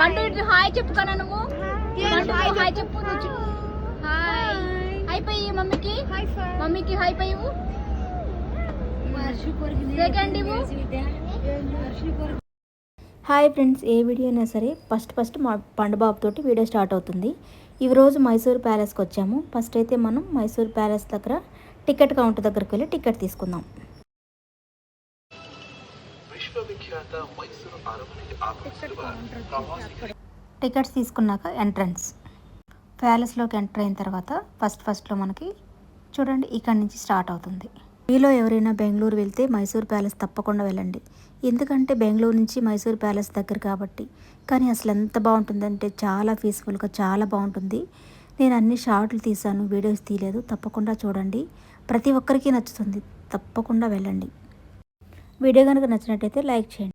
బండు hi చెప్పుకన్నా నువ్వు hi చెప్పు hi hi పై మమ్మీకి మమ్మీకి హాయ్ పై సెకండ్ ఇవ్వు. హాయ్ ఫ్రెండ్స్, ఏ వీడియో అయినా సరే ఫస్ట్ మా పండుబాబు తోటి వీడియో స్టార్ట్ అవుతుంది. ఈరోజు మైసూర్ ప్యాలెస్కి వచ్చాము. ఫస్ట్ అయితే మనం మైసూర్ ప్యాలెస్ దగ్గర టికెట్ కౌంటర్ దగ్గరికి వెళ్ళి టికెట్ తీసుకుందాం. టికెట్స్ తీసుకున్నాక ఎంట్రన్స్ ప్యాలెస్లోకి ఎంటర్ అయిన తర్వాత ఫస్ట్లో మనకి చూడండి ఇక్కడి నుంచి స్టార్ట్ అవుతుంది. మీలో ఎవరైనా బెంగళూరు వెళ్తే మైసూర్ ప్యాలెస్ తప్పకుండా వెళ్ళండి. ఎందుకంటే బెంగళూరు నుంచి మైసూర్ ప్యాలెస్ దగ్గర కాబట్టి. కానీ అసలు ఎంత బాగుంటుందంటే చాలా పీస్ఫుల్గా చాలా బాగుంటుంది. నేను అన్ని షార్ట్లు తీసాను, వీడియోస్ తీయలేదు. తప్పకుండా చూడండి, ప్రతి ఒక్కరికి నచ్చుతుంది. తప్పకుండా వెళ్ళండి. వీడియో కనుక నచ్చినట్టయితే లైక్ చేయండి.